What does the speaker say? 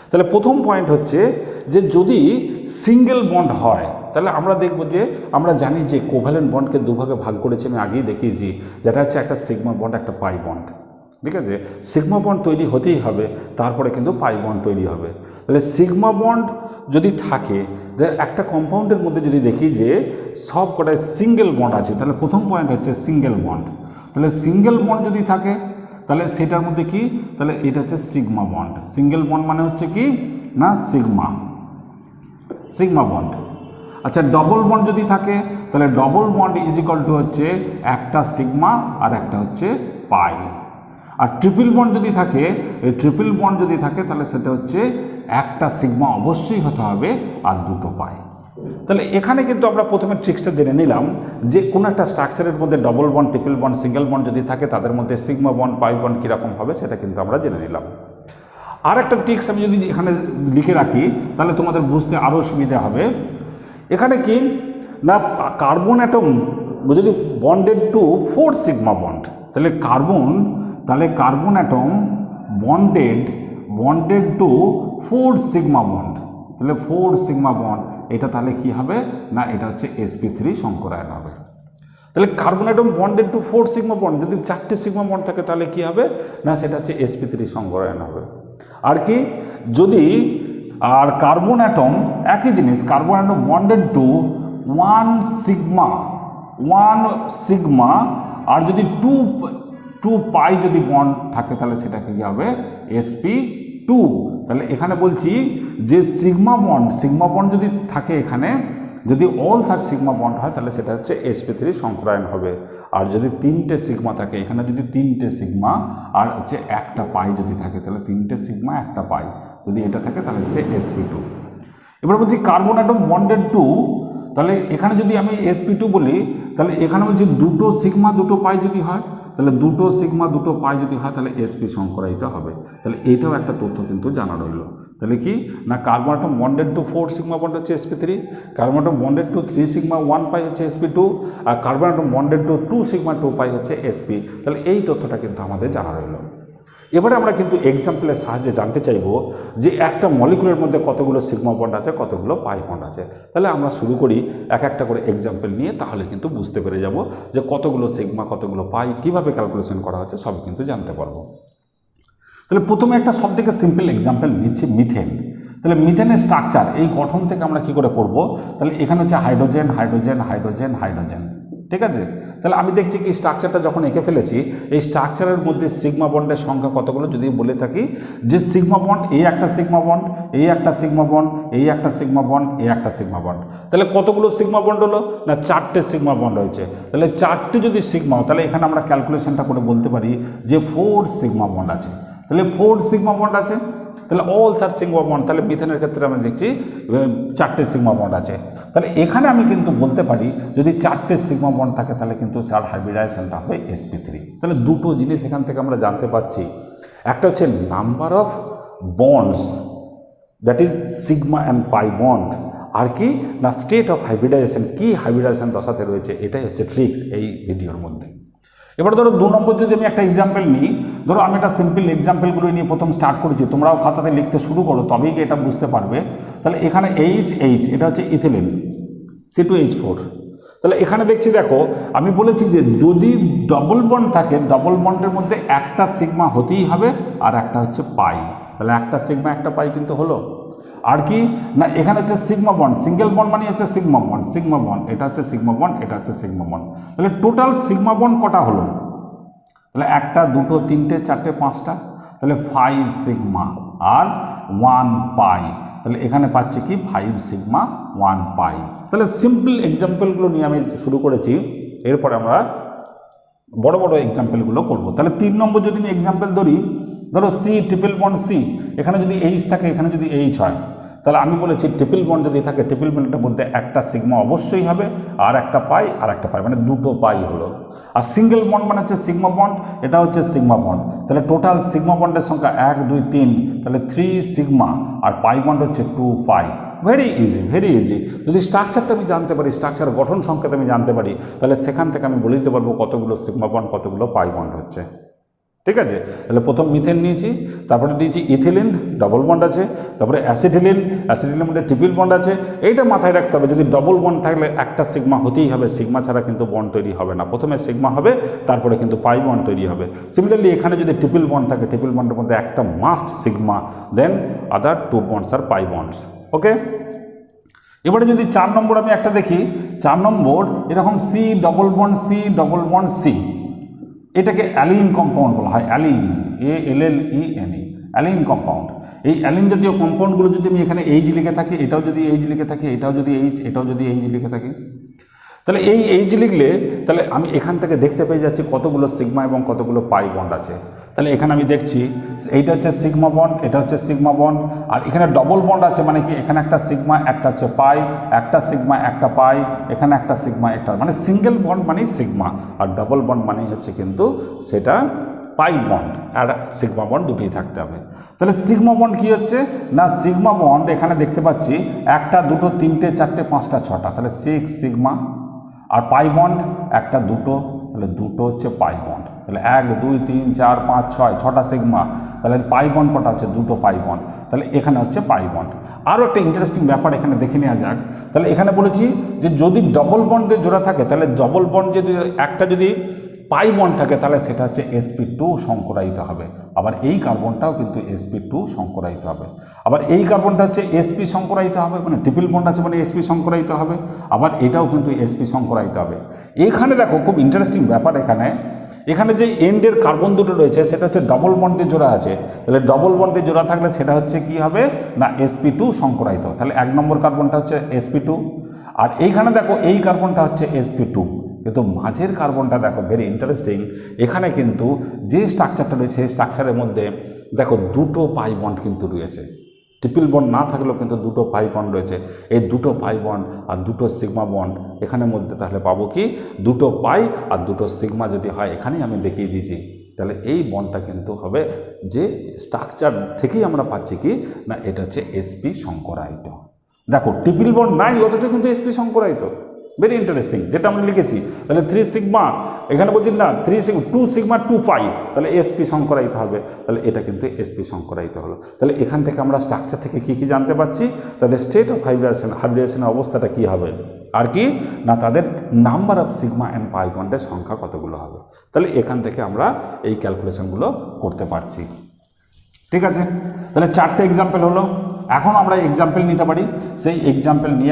তাহলে প্রথম পয়েন্ট হচ্ছে যে যদি সিঙ্গেল বন্ড হয় তাহলে আমরা দেখব যে আমরা জানি যে কোভ্যালেন্ট বন্ডকে দুভাগে ভাগ করেছি, আমি আগেই দেখিয়েছি, যেটা হচ্ছে একটা সিগমা বন্ড একটা পাই বন্ড। ঠিক আছে, সিগমা বন্ড তৈরি হতেই হবে, তারপরে কিন্তু পাই বন্ড তৈরি হবে। তাহলে সিগমা বন্ড যদি থাকে, একটা কম্পাউন্ডের মধ্যে যদি দেখি যে সব কটায় সিঙ্গেল বন্ড আছে, তাহলে প্রথম পয়েন্ট হচ্ছে সিঙ্গেল বন্ড। তাহলে সিঙ্গেল বন্ড যদি থাকে তাহলে সেটার মধ্যে কি, তাহলে এটা হচ্ছে সিগমা বন্ড। সিঙ্গেল বন্ড মানে হচ্ছে কি না সিগমা বন্ড। আচ্ছা, ডবল বন্ড যদি থাকে তাহলে double bond is equal to হচ্ছে একটা সিগমা আর একটা হচ্ছে পাই। আর ট্রিপল বন্ড যদি থাকে, এই ট্রিপল বন্ড যদি থাকে তাহলে সেটা হচ্ছে একটা সিগমা অবশ্যই হতে হবে আর দুটো পাই। তাহলে এখানে কিন্তু আমরা প্রথমে ট্রিক্সটা জেনে নিলাম যে কোনো একটা স্ট্রাকচারের মধ্যে double bond, triple bond, single bond যদি থাকে তাদের মধ্যে সিগমা বন্ড, পাই বন্ড কীরকম হবে সেটা কিন্তু আমরা জেনে নিলাম। আর একটা ট্রিক্স আমি যদি এখানে লিখে রাখি তাহলে তোমাদের বুঝতে আরও সুবিধা হবে। এখানে কি না, কার্বন অ্যাটম যদি বন্ডেড টু 4 সিগমা বন্ড, তাহলে carbon atom bonded to 4 sigma bond, তাহলে 4 সিগমা বন্ড, এটা তাহলে কি হবে না, এটা হচ্ছে sp3 সংকরায়ন হবে। তাহলে carbon atom bonded to 4 sigma bond, যদি 4টে সিগমা বন্ড থাকে তাহলে কি হবে না, সেটা হচ্ছে sp3 সংকরায়ন হবে। আর কি, যদি আর কার্বন অ্যাটম একই জিনিস, carbon atom bonded to 1 sigma আর যদি 2 পাই যদি বন্ড থাকে তাহলে সেটা কি হবে sp2। তাহলে এখানে বলছি যে সিগমা বন্ড যদি থাকে, এখানে যদি অল সার সিগমা বন্ড হয় তাহলে সেটা হচ্ছে sp3 সংকরায়ন হবে। আর যদি 3টে সিগমা থাকে, এখানে যদি 3টে সিগমা আর হচ্ছে একটা পাই যদি থাকে, তাহলে 3টে সিগমা একটা পাই যদি এটা থাকে তাহলে হচ্ছে sp2। এবার বলছি কার্বন অ্যাটম বন্ডেড টু, তাহলে এখানে যদি আমি sp2 বলি তাহলে এখানে বলছি 2 সিগমা 2 পাই যদি হয়, তাহলে 2 সিগমা 2 পাই যদি হয় তাহলে sp সংকরায়িত হবে। তাহলে এইটাও একটা তথ্য কিন্তু জানা রইল। তাহলে কি না, carbon atom bonded to 4 sigma bond হচ্ছে sp3, carbon atom bonded to 3 sigma 1 pi হচ্ছে sp2, আর carbon atom bonded to 2 sigma 2 pi হচ্ছে sp। তাহলে এই তথ্যটা কিন্তু আমাদের জানা রইল। এবারে আমরা কিন্তু এক্সাম্পলের সাহায্যে জানতে চাইব যে একটা মলিকুলের মধ্যে কতগুলো সিগমা বন্ড আছে, কতগুলো পাই বন্ড আছে। তাহলে আমরা শুরু করি এক একটা করে এক্সাম্পল নিয়ে, তাহলে কিন্তু বুঝতে পেরে যাব যে কতগুলো সিগমা কতগুলো পাই, কীভাবে ক্যালকুলেশন করা হচ্ছে সব কিন্তু জানতে পারবো। তাহলে প্রথমে একটা সবথেকে সিম্পল এক্সাম্পল নিচ্ছি মিথেন। তাহলে মিথেনের স্ট্রাকচার, এই গঠন থেকে আমরা কি করে করব, তাহলে এখানে হচ্ছে হাইড্রোজেন হাইড্রোজেন হাইড্রোজেন হাইড্রোজেন, ঠিক আছে। তাহলে আমি দেখছি কি স্ট্রাকচারটা যখন এঁকে ফেলেছি, এই স্ট্রাকচারের মধ্যে সিগমা বন্ডের সংখ্যা কতগুলো যদি বলে থাকি যে সিগমা বন্ড, এই একটা সিগমা বন্ড, এই একটা সিগমা বন্ড, এই একটা সিগমা বন্ড, এই একটা সিগমা বন্ড, তাহলে কতগুলো সিগমা বন্ড হলো না, 4টে সিগমা বন্ড হয়েছে। তাহলে 4টে যদি সিগমা, তাহলে এখানে আমরা ক্যালকুলেশনটা করে বলতে পারি যে 4 সিগমা বন্ড আছে। তাহলে 4 সিগমা বন্ড আছে, তাহলে অল সার সিগমা বন্ড, তাহলে মিথেনের ক্ষেত্রে আমি দেখছি 4টে সিগমা বন্ড আছে। তাহলে এখানে আমি কিন্তু বলতে পারি যদি 4টে সিগমা বন্ড থাকে তাহলে কিন্তু সার হাইব্রিডাইজেশনটা হবে sp3। তাহলে দুটো জিনিস এখান থেকে আমরা জানতে পারছি, একটা হচ্ছে number of bonds, that is sigma and pi bond, আর কি না স্টেট অফ হাইব্রিডাইজেশন, কি হাইব্রিডাইজেশন দশাতে রয়েছে, এটাই হচ্ছে ট্রিক্স এই ভিডিওর মধ্যে। এবার ধরো 2 নম্বর যদি আমি একটা এক্সাম্পল নিই, ধরো আমি একটা সিম্পল এক্সাম্পলগুলো নিয়ে প্রথম স্টার্ট করেছি, তোমরাও খাতাতে লিখতে শুরু করো তবেই কি এটা বুঝতে পারবে। তাহলে এখানে এইচ এটা হচ্ছে ইথিলিন C2H4। তাহলে এখানে দেখছি, দেখো আমি বলেছি যে যদি ডবল বন্ড থাকে, ডবল বন্ডের মধ্যে একটা সিগমা হতেই হবে আর একটা হচ্ছে পাই, তাহলে একটা সিগমা একটা পাই কিন্তু হলো। আর কি না, এখানে হচ্ছে সিগমা বন্ড, সিঙ্গেল বন্ড মানে হচ্ছে সিগমা বন্ড, এটা হচ্ছে সিগমা বন্ড, এটা হচ্ছে সিগমা বন্ড। তাহলে টোটাল সিগমা বন্ড কটা হলো, তাহলে 1 2 3 4 5টা, তাহলে 5 সিগমা আর 1 পাই, তাহলে এখানে পাচ্ছি কি 5 সিগমা 1 পাই। তাহলে সিম্পল এক্সাম্পলগুলো নিয়ে আমি শুরু করেছি, এরপরে আমরা বড় বড় এক্সাম্পলগুলো করব। তাহলে 3 নম্বর যদি আমি এক্সাম্পল ধরো সি ট্রিপল বন্ড সি, এখানে যদি এইচ থাকে, এখানে যদি এইচ হয়, তাহলে আমি বলেছি ট্রিপল বন্ড যদি থাকে, ট্রিপল বন্ডটা বলতে একটা সিগমা অবশ্যই হবে আর একটা পাই মানে 2 পাই হলো। আর সিঙ্গেল বন্ড মানে হচ্ছে সিগমা বন্ড, এটা হচ্ছে সিগমা বন্ড, তাহলে টোটাল সিগমা বন্ডের সংখ্যা 1 2 3, তাহলে 3 সিগমা আর পাই বন্ড হচ্ছে 2 পাই। Very easy. যদি স্ট্রাকচারটা আমি জানতে পারি, স্ট্রাকচার গঠন সংখ্যাটা আমি জানতে পারি, তাহলে সেখান থেকে আমি বলে দিতে পারবো কতগুলো সিগমা বন্ড কতগুলো পাই বন্ড হচ্ছে, ঠিক আছে, তাহলে প্রথম মিথেন নিয়েছি, তারপরে নিয়েছি ইথিলিন, ডবল বন্ড আছে, তারপরে অ্যাসিটিলিন, অ্যাসিটিলিনের মধ্যে ট্রিপল বন্ড আছে। এইটা মাথায় রাখতে হবে, যদি ডবল বন্ড থাকলে একটা সিগমা হতেই হবে, সিগমা ছাড়া কিন্তু বন্ড তৈরি হবে না, প্রথমে সিগমা হবে তারপরে কিন্তু পাই বন্ড তৈরি হবে। সিমিলারলি এখানে যদি ট্রিপল বন্ড থাকে, ট্রিপল বন্ডের মধ্যে একটা মাস্ট সিগমা, দেন আদার টু বন্ডস আর পাই বন্ডস। ওকে, এবারে যদি 4 নম্বর আমি একটা দেখি, 4 নম্বর এরকম C double bond C double bond C, এটাকে অ্যালিন কম্পাউন্ড বলা হয়, অ্যালিন, ALLENE, অ্যালিন কম্পাউন্ড। এই অ্যালিন জাতীয় কম্পাউন্ডগুলো যদি আমি এখানে এইচ লিখে থাকি, এটাও যদি এইচ লিখে থাকি, এটাও যদি এইচ, এটাও যদি এইচ লিখে থাকি, তাহলে এই এইচ লিখলে তাহলে আমি এখান থেকে দেখতে পেয়ে যাচ্ছি কতগুলো সিগমা এবং কতগুলো পাই বন্ড আছে। তাহলে এখানে আমি দেখছি এইটা হচ্ছে সিগমা বন্ড, এটা হচ্ছে সিগমা বন্ড, আর এখানে ডবল বন্ড আছে, মানে কি এখানে একটা সিগমা একটা হচ্ছে পাই, একটা সিগমা একটা পাই, এখানে একটা সিগমা একটা, মানে সিঙ্গেল বন্ড মানেই সিগমা, আর ডবল বন্ড মানেই হচ্ছে কিন্তু সেটা পাই বন্ড, আর সিগমা বন্ড দুটোই থাকতে হবে। তাহলে সিগমা বন্ড কি হচ্ছে না, সিগমা বন্ড এখানে দেখতে পাচ্ছি একটা দুটো তিনটে চারটে পাঁচটা ছটা, তাহলে 6 সিগমা, আর পাই বন্ড একটা দুটো, তাহলে দুটো হচ্ছে পাই বন্ড, তাহলে 1 2 3 4 5 6 ছটা সিগমা, তাহলে পাই বন্ড কটা হচ্ছে, দুটো পাই বন্ড, তাহলে এখানে হচ্ছে পাই বন্ড। আরও একটা ইন্টারেস্টিং ব্যাপার এখানে দেখে নেওয়া যাক। তাহলে এখানে বলেছি যে যদি ডবল বন্ড দিয়ে জোড়া থাকে, তাহলে ডবল বন্ড যদি একটা যদি পাই বন্ড থাকে, তাহলে সেটা হচ্ছে sp2 সংকরায়িত হবে, আবার এই কার্বনটাও কিন্তু sp2 সংকরায়িত হবে, আবার এই কার্বনটা হচ্ছে sp সংকরায়িত হবে, মানে ট্রিপল বন্ড আছে মানে sp সংকরায়িত হবে, আবার এটাও কিন্তু sp সংকরায়িত হবে। এখানে দেখো খুব ইন্টারেস্টিং ব্যাপার, এখানে যে এন্ডের কার্বন দুটো রয়েছে সেটা হচ্ছে ডবল বন্ডে জোড়া আছে, তাহলে ডবল বন্ডে জোড়া থাকলে সেটা হচ্ছে কি হবে না sp2 সংকরায়িত, তাহলে 1 নম্বর কার্বনটা হচ্ছে sp2, আর এইখানে দেখো এই কার্বনটা হচ্ছে sp2, কিন্তু মাঝের কার্বনটা দেখো ভেরি ইন্টারেস্টিং, এখানে কিন্তু যে স্ট্রাকচারটা রয়েছে সেই স্ট্রাকচারের মধ্যে দেখো দুটো পাই বন্ড কিন্তু রয়েছে, ট্রিপল বন্ড না থাকলেও কিন্তু দুটো পাই বন্ড রয়েছে। এই দুটো পাই বন্ড আর দুটো সিগমা বন্ড এখানের মধ্যে তাহলে পাবো কি, দুটো পাই আর দুটো সিগমা যদি হয়, এখানেই আমি দেখিয়ে দিয়েছি, তাহলে এই বন্ডটা কিন্তু হবে যে স্ট্রাকচার থেকেই আমরা পাচ্ছি কি না এটা হচ্ছে sp সংকরায়িত। দেখো ট্রিপল বন্ড নাই অথচ কিন্তু sp সংকরায়িত, ভেরি ইন্টারেস্টিং, যেটা আমরা লিখেছি। তাহলে 3 সিগমা, এখানে বলছি না 2 সিগমা 2 পাই, তাহলে sp সংকরায়িত হবে, তাহলে এটা কিন্তু sp সংকরায়িত হলো। তাহলে এখান থেকে আমরা স্ট্রাকচার থেকে কি কি জানতে পারছি, তাদের স্টেট অফ হাইব্রিডেশনের অবস্থাটা কি হবে, আর কি না তাদের নাম্বার অফ সিগমা অ্যান্ড পাই বন্ডের সংখ্যা কতগুলো হবে। তাহলে এখান থেকে আমরা এই ক্যালকুলেশনগুলো করতে পারছি। ঠিক আছে, তাহলে 4টে এক্সাম্পল হলো। এখন আমরা এক্সাম্পল নিতে পারি, সেই এক্সাম্পল নিয়ে